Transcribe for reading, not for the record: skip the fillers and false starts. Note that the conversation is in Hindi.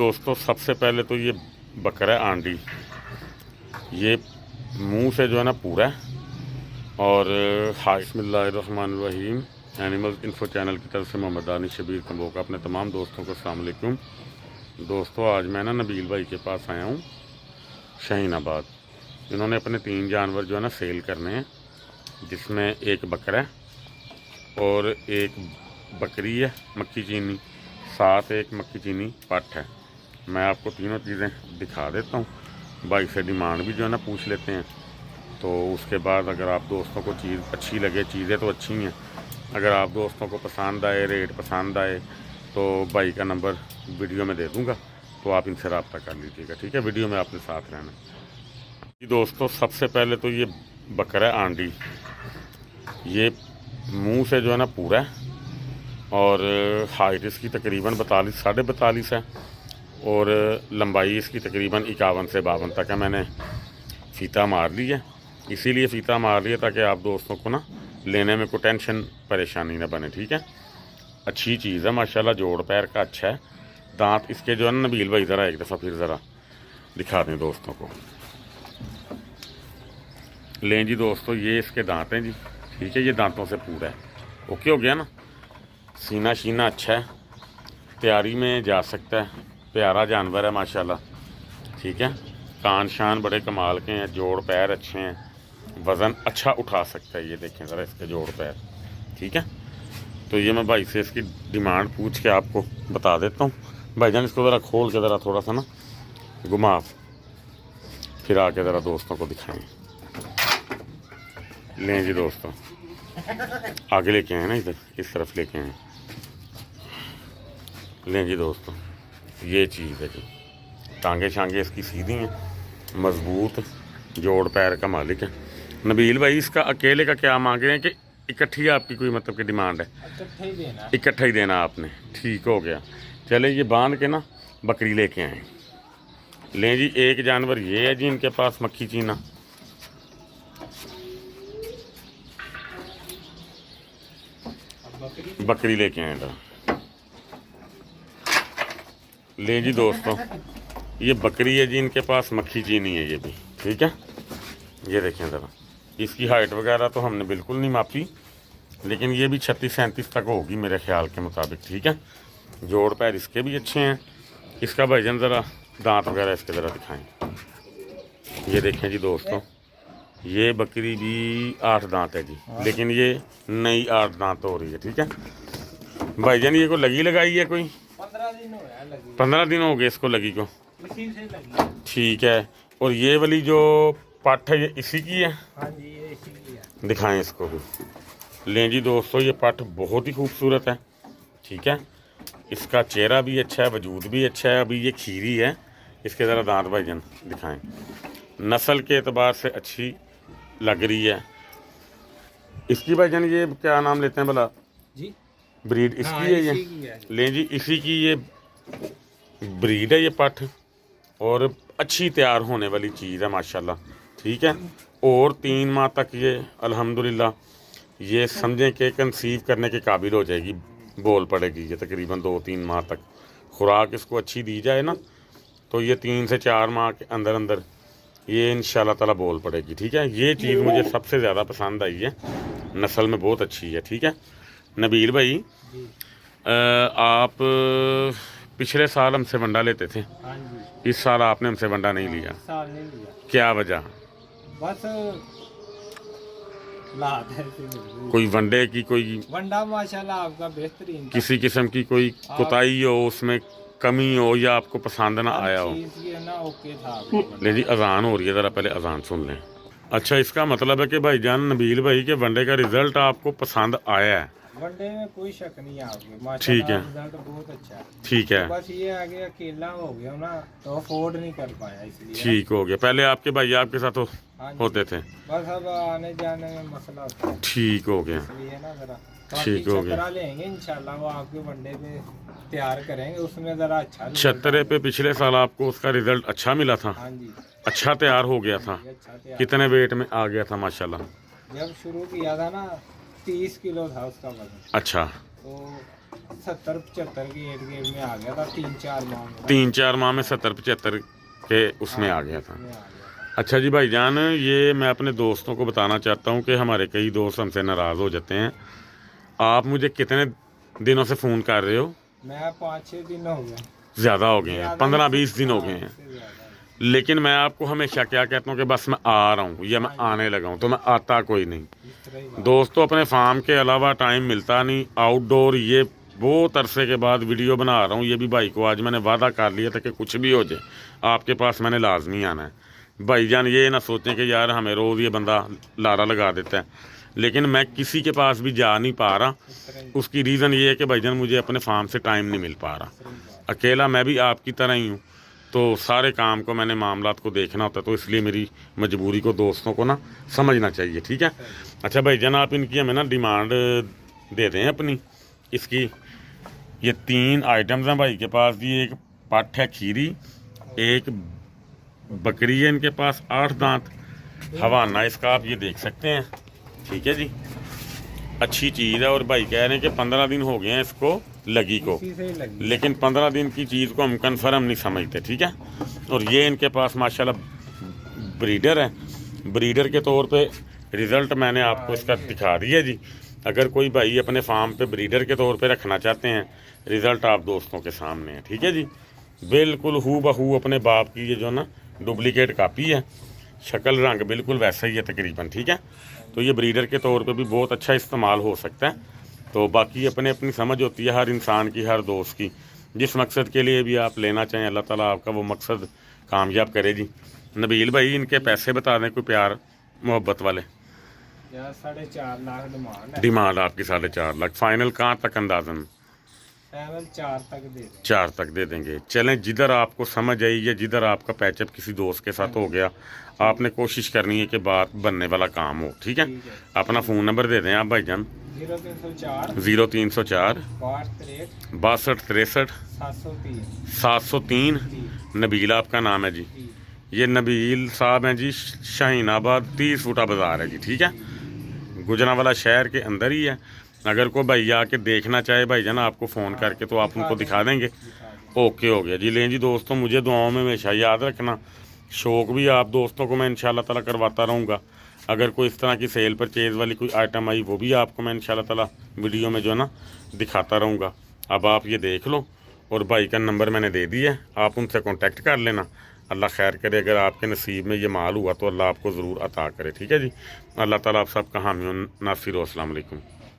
दोस्तों, सबसे पहले तो ये बकरा है आंडी, ये मुंह से जो है ना पूरा है। और बिस्मिल्लाहिर्रहमानिर्रहीम। एनिमल इन्फो चैनल की तरफ से मोहम्मद दानिश शबीर कंबोह का अपने तमाम दोस्तों को अस्सलाम वालेकुम। दोस्तों, आज मैं ना नबील भाई के पास आया हूँ शाहीनाबाद। इन्होंने अपने 3 जानवर जो है ना सेल करने हैं, जिसमें एक बकरा है और एक बकरी है मक्खी चीनी, साथ एक मक्खी चीनी पट है। मैं आपको तीनों चीज़ें दिखा देता हूँ। भाई से डिमांड भी जो है ना पूछ लेते हैं, तो उसके बाद अगर आप दोस्तों को चीज़ अच्छी लगे, चीज़ें तो अच्छी हैं, अगर आप दोस्तों को पसंद आए, रेट पसंद आए, तो भाई का नंबर वीडियो में दे दूँगा, तो आप इनसे रब्ता कर लीजिएगा। ठीक है, वीडियो में आपने साथ रहना। जी दोस्तों, सबसे पहले तो ये बकरा है आंडी, ये मुंह से जो है ना पूरा है और हाइट इसकी तकरीबन 42 साढ़े 42 है और लंबाई इसकी तकरीबन 51 से 52 तक है। मैंने फ़ीता मार ली है, इसीलिए फ़ीता मार लिया ताकि आप दोस्तों को ना लेने में कोई टेंशन परेशानी ना बने। ठीक है, अच्छी चीज़ है माशाल्लाह, जोड़ पैर का अच्छा है। दांत इसके जो है ना नबील भाई ज़रा एक दफ़ा फिर ज़रा दिखा दें दोस्तों को। लें जी दोस्तों, ये इसके दांत हैं जी। ठीक है, ये दांतों से पूरा है, ओके हो गया ना। सीना शीना अच्छा है, तैयारी में जा सकता है, प्यारा जानवर है माशाल्लाह। ठीक है, कान शान बड़े कमाल के हैं, जोड़ पैर अच्छे हैं, वज़न अच्छा उठा सकता है। ये देखें ज़रा इसके जोड़ पैर। ठीक है, तो ये मैं भाई से इसकी डिमांड पूछ के आपको बता देता हूँ। भाईजान, इसको ज़रा खोल के ज़रा थोड़ा सा ना घुमा, फिर आके ज़रा दोस्तों को दिखाएँ। लें जी दोस्तों, आगे लेके आए ना, इधर इस तरफ लेके आए। लें जी दोस्तों, ये चीज़ है जी। टांगे शांगे इसकी सीधी हैं, मजबूत, जोड़ पैर का मालिक है। नबील भाई, इसका अकेले का क्या मांग रहे हैं कि इकट्ठी आपकी कोई मतलब की डिमांड है? इकट्ठा ही देना आपने, ठीक हो गया। चले ये बांध के ना बकरी लेके आए। लें जी, एक जानवर ये है जी इनके पास मक्खी चीना, बकरी लेके आए था। ले जी दोस्तों, ये बकरी है जी इनके पास, मक्खी चीनी है ये भी। ठीक है, ये देखें ज़रा, इसकी हाइट वगैरह तो हमने बिल्कुल नहीं मापी, लेकिन ये भी 36-37 तक होगी मेरे ख्याल के मुताबिक। ठीक है, जोड़ पैर इसके भी अच्छे हैं। इसका भाईजान ज़रा दांत वगैरह इसके ज़रा दिखाएं। ये देखें जी दोस्तों, ये बकरी भी 8 दांत है जी, लेकिन ये नई 8 दांत हो रही है। ठीक है भाईजान, ये को लगी लगाई है कोई 15 दिन हो गए इसको लगी को। ठीक है, और ये वाली जो पट है ये इसी की है? हाँ जी, ये इसी की है। दिखाएं इसको भी। लें जी दोस्तों, ये पट बहुत ही खूबसूरत है। ठीक है, इसका चेहरा भी अच्छा है, वजूद भी अच्छा है। अभी ये खीरी है, इसके ज़रा दांत भाईजान दिखाएं। नस्ल के एतबार से अच्छी लग रही है। इसकी भाईजान ये क्या नाम लेते हैं भला जी? ब्रीड इसकी है ये? लें जी, इसी की ये ब्रीड है ये पठ, और अच्छी तैयार होने वाली चीज़ है माशाल्लाह। ठीक है, और 3 माह तक ये अल्हम्दुलिल्लाह ये समझें कि कंसीव करने के काबिल हो जाएगी, बोल पड़ेगी ये तकरीबन 2-3 माह तक। खुराक इसको अच्छी दी जाए ना, तो ये 3 से 4 माह के अंदर अंदर ये इंशाल्लाह ताला बोल पड़ेगी। ठीक है, ये चीज़ मुझे सबसे ज़्यादा पसंद आई है, नस्ल में बहुत अच्छी है। ठीक है नबील भाई, आप पिछले साल हमसे वंडा लेते थे, इस साल आपने हमसे वंडा नहीं लिया, क्या वजह? बस कोई वंडे की कोई वंडा माशाल्लाह आपका बेहतरीन, किसी किस्म की कोई कोताही हो, उसमें कमी हो, या आपको पसंद ना आया हो? ना ओके था। ले जी, अजान हो रही है, ज़रा पहले अजान सुन लें। अच्छा, इसका मतलब है कि भाईजान नबील भाई के वनडे का रिजल्ट आपको पसंद आया है? वनडे में कोई शक नहीं है, ठीक है, रिजल्ट बहुत अच्छा है। ठीक है, बस ये आगे अकेला हो गया ना, तो अफोर्ड नहीं कर पाया, इसलिए। ठीक हो गया। पहले आपके भाई आपके साथ होते थे, बस अब आने जाने में मसला होता है। ठीक हो गया, इसलिए ना ज़रा ठीक हो गया। लेंगे इंशाल्लाह, वो आपके वनडे पे तैयार करेंगे, उसमें ज़रा अच्छा छतरे पे पिछले साल आपको उसका रिजल्ट अच्छा मिला था? हाँ जी, अच्छा तैयार हो गया था। कितने वेट में आ गया था माशाल्लाह? जब शुरू किया था ना 30 किलो था उसका वजन। अच्छा, तो 70-75 की एज गेज में आ गया था 3-4 माह में। 3-4 माह में 70-75 के उसमें आ गया था। में आ गया था। अच्छा जी भाईजान, ये मैं अपने दोस्तों को बताना चाहता हूँ कि हमारे कई दोस्त हमसे नाराज़ हो जाते हैं। आप मुझे कितने दिनों से फ़ोन कर रहे हो? मैं 5-6 दिन हो गए। ज़्यादा हो गए हैं, 15-20 दिन हो गए हैं। इससे ज़्यादा। लेकिन मैं आपको हमेशा क्या कहता हूँ कि बस मैं आ रहा हूँ या मैं आने लगा हूँ, तो मैं आता कोई नहीं। इस तरह ही बात। दोस्तों, अपने फार्म के अलावा टाइम मिलता नहीं। आउटडोर ये बहुत अरसे के बाद वीडियो बना रहा हूँ। ये भी भाई को आज मैंने वादा कर लिया था कि कुछ भी हो जाए आपके पास मैंने लाजमी आना है। भाईजान ये ना सोचें कि यार हमें रोज़ ये बंदा लारा लगा देता है, लेकिन मैं किसी के पास भी जा नहीं पा रहा। इस तरह ही उसकी रीज़न ये है कि भाईजान मुझे अपने फार्म से टाइम नहीं मिल पा रहा। बात। अकेला मैं भी आपकी तरह ही हूँ, तो सारे काम को मैंने मामलात को देखना होता है, तो इसलिए मेरी मजबूरी को दोस्तों को ना समझना चाहिए, ठीक है। अच्छा भाईजान, आप इनकी हमें ना डिमांड दे दें अपनी। इसकी ये 3 आइटम्स हैं भाई के पास। ये एक पट है खीरी, एक बकरी है इनके पास 8 दांत, हवाना इसका आप ये देख सकते हैं, ठीक है जी। अच्छी चीज़ है और भाई कह रहे हैं कि 15 दिन हो गए हैं इसको लगी को, इसी से ही लगी। लेकिन 15 दिन की चीज़ को हम कन्फर्म नहीं समझते, ठीक है। और ये इनके पास माशाल्लाह ब्रीडर है। ब्रीडर के तौर पे रिज़ल्ट मैंने आपको इसका दिखा दिया जी। अगर कोई भाई अपने फार्म पे ब्रीडर के तौर पे रखना चाहते हैं, रिज़ल्ट आप दोस्तों के सामने है, ठीक है जी। बिल्कुल हू बहू अपने बाप की ये जो ना डुप्लीकेट कापी है, शक्ल रंग बिल्कुल वैसा ही है तकरीबन, ठीक है। तो ये ब्रीडर के तौर पे भी बहुत अच्छा इस्तेमाल हो सकता है। तो बाकी अपने अपनी समझ होती है हर इंसान की, हर दोस्त की। जिस मकसद के लिए भी आप लेना चाहें, अल्लाह ताला आपका वो मकसद कामयाब करे जी। नबील भाई, इनके पैसे बता दें कोई प्यार मोहब्बत वाले। यार 4.5 लाख डिमांड है। डिमांड आपकी 4.5 लाख, फाइनल कहाँ तक अंदाजन? फाइनल 4 तक दे दे। 4 तक दे देंगे। चलें, जिधर आपको समझ आई या जिधर आपका पैचअप किसी दोस्त के साथ हो गया, आपने कोशिश करनी है कि बात बनने वाला काम हो, ठीक है। ठीक है। अपना फ़ोन नंबर दे दें आप भाईजान। 0304 0304 6263 62 63 703 703। जी। नबील आपका नाम है जी। जी। ये नबील साहब हैं जी, शाहीनाबाद 30 फुटा बाज़ार है जी, ठीक है। गुजरांवाला शहर के अंदर ही है। अगर कोई भाई आके देखना चाहे भाईजान आपको फ़ोन करके, तो आप उनको दिखा देंगे। दिखा दे। ओके, हो गया जी। लें जी दोस्तों, मुझे दुआओं में हमेशा याद रखना। शौक़ भी आप दोस्तों को मैं इंशाल्लाह ताला करवाता रहूँगा। अगर कोई इस तरह की सेल परचेज़ वाली कोई आइटम आई, वो भी आपको मैं इंशाल्लाह ताला वीडियो में जो है ना दिखाता रहूँगा। अब आप ये देख लो, और भाई का नंबर मैंने दे दिया है, आप उनसे कॉन्टेक्ट कर लेना। अल्लाह खैर करे, अगर आपके नसीब में ये माल हुआ तो अल्लाह आपको ज़रूर अता करे, ठीक है जी। अल्लाह ताला आप सबका हामी नासिर हो। अस्सलाम वालेकुम।